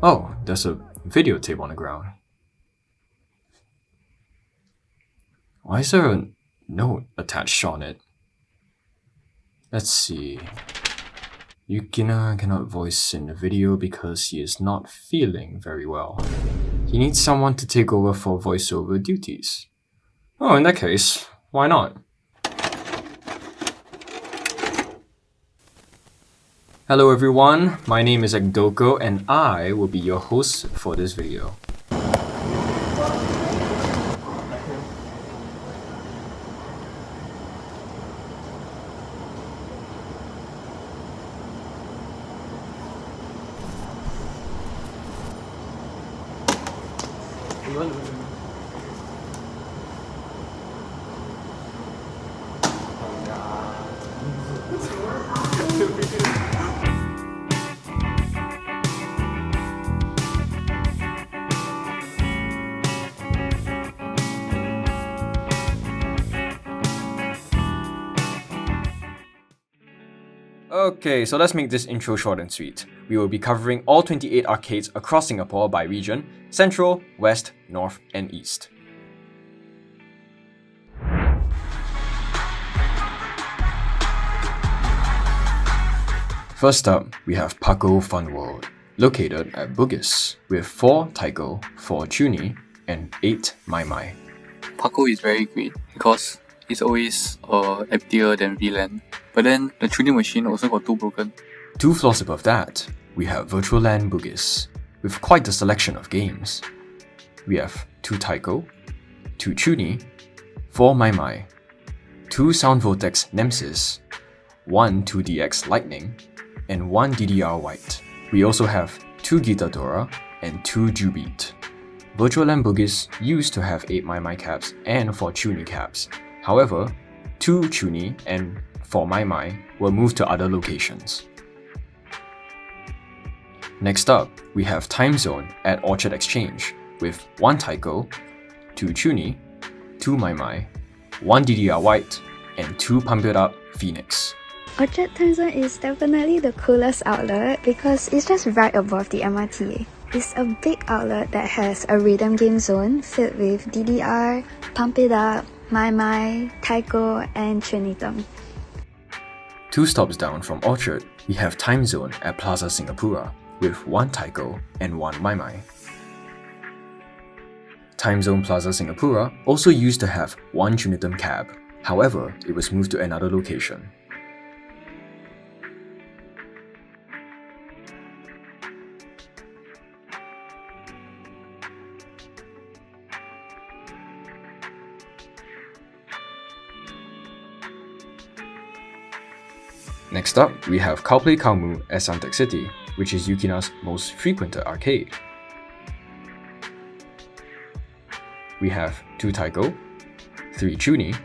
Oh, there's a videotape on the ground. Why is there a note attached on it? Let's see. Yukina cannot voice in the video because he is not feeling very well. He needs someone to take over for voiceover duties. Oh, in that case, why not? Hello everyone, my name is Ekdoko and I will be your host for this video. Okay, so let's make this intro short and sweet. We will be covering all 28 arcades across Singapore by region: Central, West, North, and East. First up, we have Paco Fun World, located at Bugis, with 4 taiko, 4 chuni, and 8 mai mai. Paco is very great because it's always emptier than VLAN. But then the tuning machine also got 2 broken. 2 floors above that, we have Virtual Land Bugis, with quite a selection of games. We have 2 taiko, 2 chuni, 4 mai mai, 2 Sound Vortex Nemesis, 1 2DX Lightning, and 1 DDR White. We also have 2 Gitadora and 2 Jubeat. Virtual Land Bugis used to have 8 mai mai caps and 4 chuni caps. However, 2 chuni and 4 mai mai were moved to other locations. Next up, we have Time Zone at Orchard Exchange with 1 taiko, 2 chuni, 2 mai mai, 1 DDR White, and 2 Pump It Up Phoenix. Orchard Time Zone is definitely the coolest outlet because it's just right above the MRT. It's a big outlet that has a rhythm game zone filled with DDR, Pump It Up, Mai Mai, Taiko, and Trinitum. 2 stops down from Orchard, we have Time Zone at Plaza Singapura with 1 taiko and 1 mai mai. Time Zone Plaza Singapura also used to have 1 Trinitum cab, however, it was moved to another location. Next up, we have Cowplay Cowmoo at Suntec City, which is Yukina's most frequented arcade. We have 2 taiko, 3 chuni,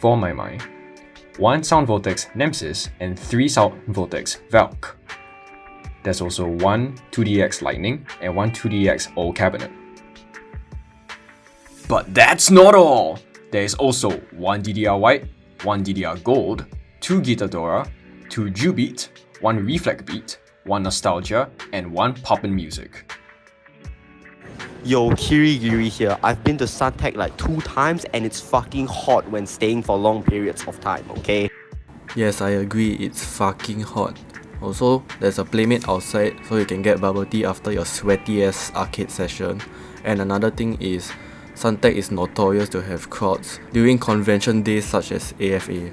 4 mai mai, 1 Sound Vortex Nemesis, and 3 Sound Vortex Valk. There's also 1 2DX Lightning and 1 2DX Old Cabinet. But that's not all! There is also 1 DDR White, 1 DDR Gold, 2 Gitadora, 2 Jubeat, 1 Reflect Beat, 1 Nostalgia, and 1 Poppin' Music. Yo, Kirigiri here. I've been to Suntec like 2 times and it's fucking hot when staying for long periods of time, okay? Yes, I agree, it's fucking hot. Also, there's a Playmate outside so you can get bubble tea after your sweaty ass arcade session. And another thing is, Suntec is notorious to have crowds during convention days such as AFA.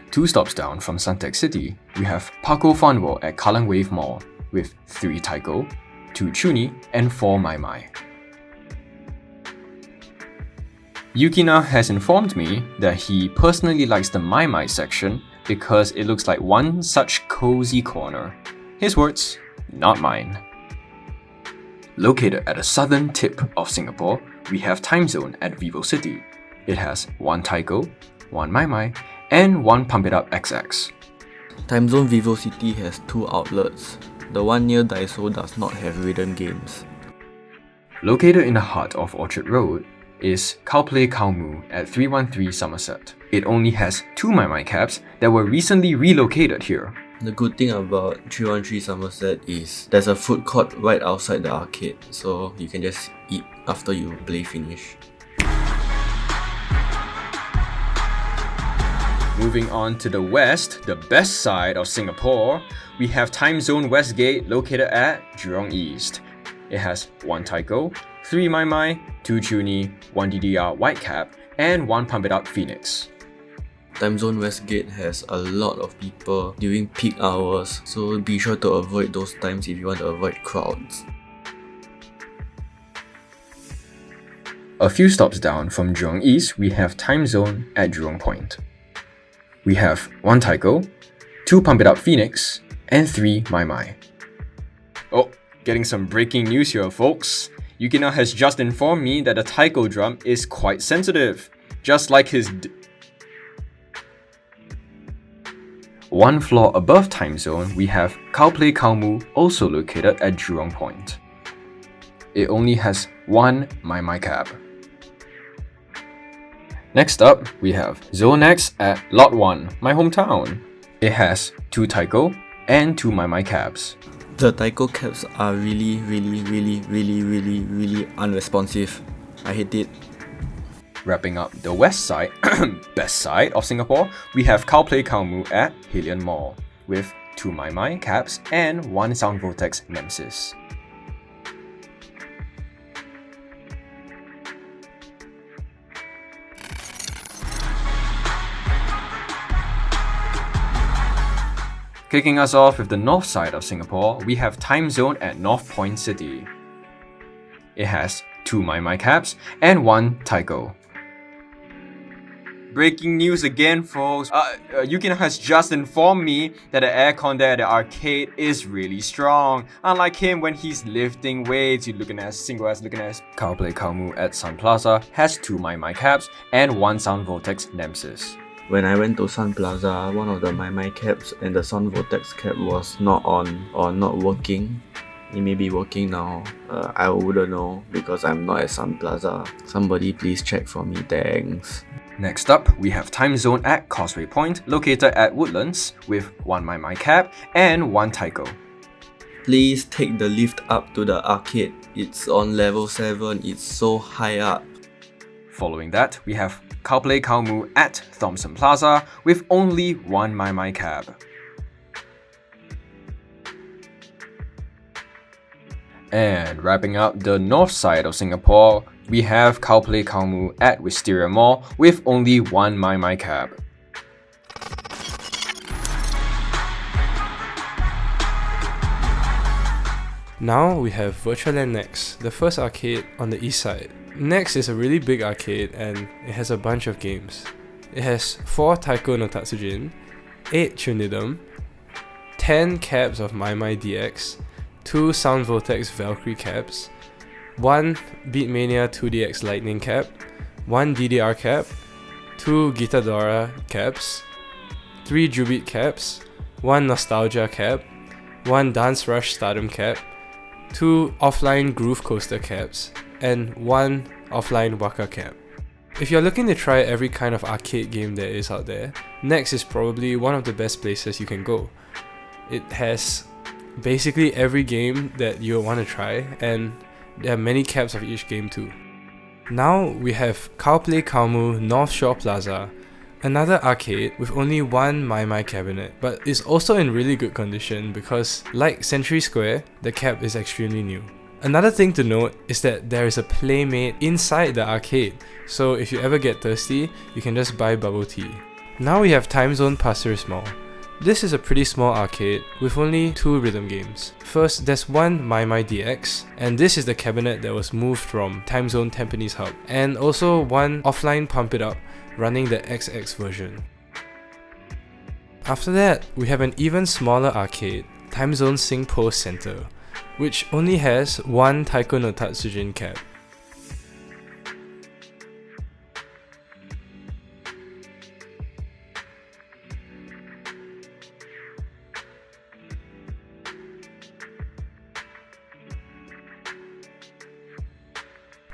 2 stops down from Suntec City, we have Paco Fun World at Kallang Wave Mall with 3 taiko, 2 chuni, and 4 mai mai. Yukina has informed me that he personally likes the mai mai section because it looks like one such cozy corner. His words, not mine. Located at the southern tip of Singapore, we have Time Zone at Vivo City. It has 1 taiko, 1 mai mai, and 1 Pump It Up XX. Time Zone Vivo City has 2 outlets. The one near Daiso does not have rhythm games. Located in the heart of Orchard Road is Cowplay Cowmoo at 313 Somerset. It only has 2 mai mai caps that were recently relocated here. The good thing about 313 Somerset is there's a food court right outside the arcade, so you can just eat after you play finish. Moving on to the west, the best side of Singapore, we have Time Zone Westgate located at Jurong East. It has 1 taiko, 3 mai mai, 2 chuni, 1 DDR whitecap, and 1 pump it up phoenix. Time Zone Westgate has a lot of people during peak hours, so be sure to avoid those times if you want to avoid crowds. A few stops down from Jurong East, we have Time Zone at Jurong Point. We have 1 taiko, 2 pump it up phoenix, and 3 mai mai. Oh, getting some breaking news here, folks. Yukina has just informed me that the taiko drum is quite sensitive, just like his One floor above Time Zone, we have Cowplay Kaumu, also located at Jurong Point. It only has 1 mai mai cab. Next up, we have Zone X at Lot 1, my hometown. It has 2 taiko and 2 mai mai cabs. The taiko cabs are really unresponsive. I hate it. Wrapping up the west side, best side of Singapore, we have Cowplay Kaumu at Hillian Mall with 2 mai mai cabs and 1 Sound Vortex Nemesis. Kicking us off with the north side of Singapore, we have Time Zone at North Point City. It has 2 mai mai cabs and 1 taiko. Breaking news again, folks. Yukina has just informed me that the aircon there at the arcade is really strong. Unlike him when he's lifting weights, you're looking at single ass looking at Cowplay Kaumu at Sun Plaza has 2 mai mai cabs and 1 Sound Vortex Nemesis. When I went to Sun Plaza, one of the mai mai cabs and the Sun Vortex cap was not on or not working. It may be working now. I wouldn't know because I'm not at Sun Plaza. Somebody please check for me, thanks. Next up, we have Time Zone at Causeway Point, located at Woodlands, with 1 mai mai cab and 1 taiko. Please take the lift up to the arcade. It's on level 7, it's so high up. Following that, we have Cowplay Kaumu at Thomson Plaza with only 1 mai mai cab. And wrapping up the north side of Singapore, we have Cowplay Kaumu at Wisteria Mall with only 1 mai mai cab. Now we have Virtualand Next, the first arcade on the east side. Next is a really big arcade and it has a bunch of games. It has 4 Taiko no Tatsujin, 8 Chunidom, 10 cabs of Mai Mai DX, 2 Sound Vortex Valkyrie cabs, 1 Beatmania 2DX Lightning cab, 1 DDR cab, 2 Gitadora cabs, 3 Jubeat cabs, 1 Nostalgia cab, 1 Dance Rush Stardom cab, 2 offline Groove Coaster cabs, and 1 offline Waka cab. If you're looking to try every kind of arcade game there is out there, Next is probably one of the best places you can go. It has basically every game that you'll want to try, and there are many cabs of each game too. Now we have Cowplay Kaumu North Shore Plaza, another arcade with only 1 Mai Mai cabinet, but it's also in really good condition because, like Century Square, the cab is extremely new. Another thing to note is that there is a Playmate inside the arcade, so if you ever get thirsty, you can just buy bubble tea. Now we have Time Zone Pasir Ris Mall. This is a pretty small arcade with only 2 rhythm games. First, there's 1 Mai Mai DX, and this is the cabinet that was moved from Time Zone Tampines Hub, and also 1 offline Pump It Up running the XX version. After that, we have an even smaller arcade, Time Zone SingPost Center, which only has 1 Taiko no Tatsujin cab.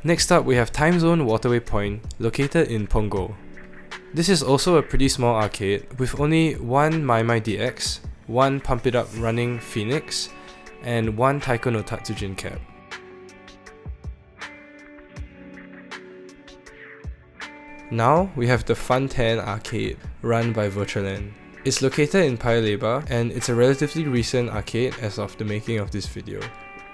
Next up, we have Time Zone Waterway Point, located in Punggol. This is also a pretty small arcade with only 1 Mai Mai DX, 1 Pump It Up running Phoenix, and 1 Taiko no Tatsujin cap. Now we have the Fun 10 arcade run by Virtualand. It's located in Paya Lebar and it's a relatively recent arcade as of the making of this video.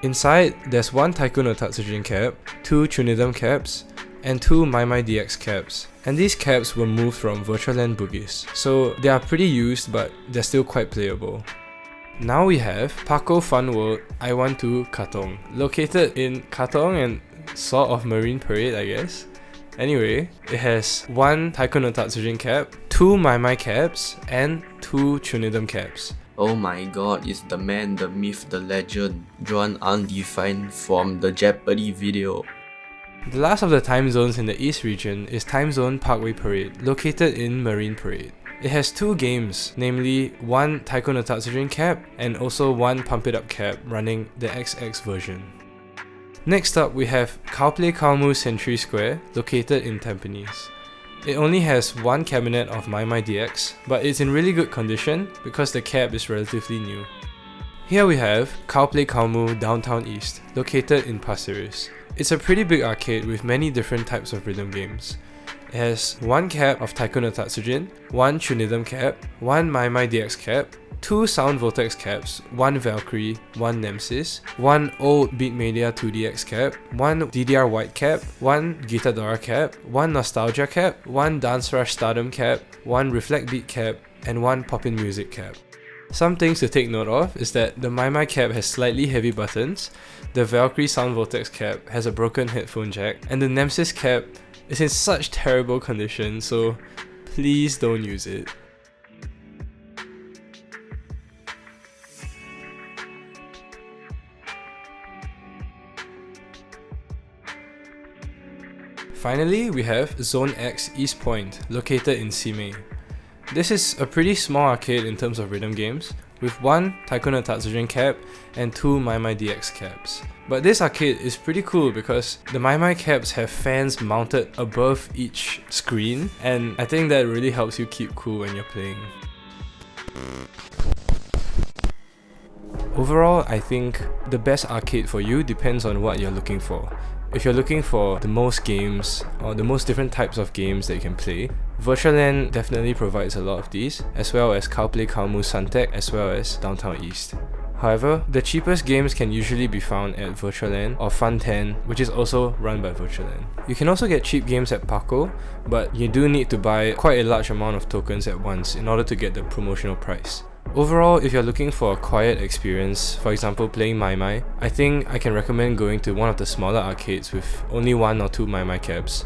Inside, there's 1 Taiko no Tatsujin cap, 2 Chunidam caps, and 2 My DX caps. And these caps were moved from Virtualand Bugis, so they are pretty used but they're still quite playable. Now we have Paco Fun World I Want to Katong, located in Katong and sort of Marine Parade, I guess. Anyway, it has 1 Taiko no Tatsujin cap, 2 My caps, and 2 Chunidam caps. Oh my god, it's the man, the myth, the legend, John Undefined from the Jeopardy video. The last of the time zones in the East region is Time Zone Parkway Parade, located in Marine Parade. It has 2 games, namely 1 Taiko no Tatsujin cap and also 1 Pump It Up cap running the XX version. Next up, we have Cowplay Cowmoo Century Square, located in Tampines. It only has 1 cabinet of My DX, but it's in really good condition because the cab is relatively new. Here we have Cowplay Cowmoo Downtown East, located in Pasir Ris. It's a pretty big arcade with many different types of rhythm games. It has 1 cap of Taiko no Tatsujin, 1 Chunidam cap, 1 My DX cap, 2 Sound Vortex caps, 1 Valkyrie, 1 Nemesis, 1 Old Beat Media 2DX cap, 1 DDR White cap, 1 Gitadora cap, 1 Nostalgia cap, 1 Dance Rush Stardom cap, 1 Reflect Beat cap, and 1 Poppin' Music cap. Some things to take note of is that the My cap has slightly heavy buttons, the Valkyrie Sound Vortex cap has a broken headphone jack, and the Nemesis cap is in such terrible condition, so please don't use it. Finally, we have Zone X East Point, located in Simei. This is a pretty small arcade in terms of rhythm games, with 1 Taiko no Tatsujin cap and 2 My DX caps. But this arcade is pretty cool because the My caps have fans mounted above each screen, and I think that really helps you keep cool when you're playing. Overall, I think the best arcade for you depends on what you're looking for. If you're looking for the most games or the most different types of games that you can play, Virtualand definitely provides a lot of these, as well as Cowplay Cowmoo Suntec as well as Downtown East. However, the cheapest games can usually be found at Virtualand or Fun 10, which is also run by Virtualand. You can also get cheap games at Paco, but you do need to buy quite a large amount of tokens at once in order to get the promotional price. Overall, if you're looking for a quiet experience, for example playing My, I think I can recommend going to one of the smaller arcades with only 1 or 2 My caps.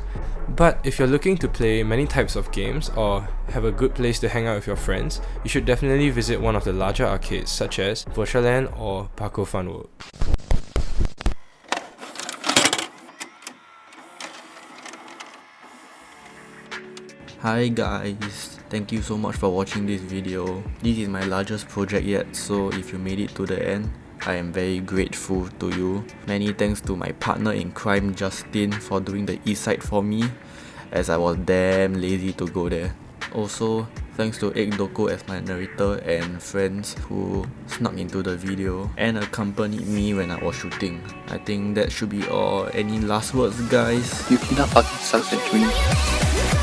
But if you're looking to play many types of games or have a good place to hang out with your friends, you should definitely visit one of the larger arcades such as Virtualand or Paco Fun World. Hi guys, thank you so much for watching this video. This is my largest project yet, so if you made it to the end, I am very grateful to you. Many thanks to my partner in crime Justin for doing the east side for me, as I was damn lazy to go there. Also, thanks to Egg Doko as my narrator and friends who snuck into the video and accompanied me when I was shooting. I think that should be all. Any last words guys? Yukina fucking sucks at tuning.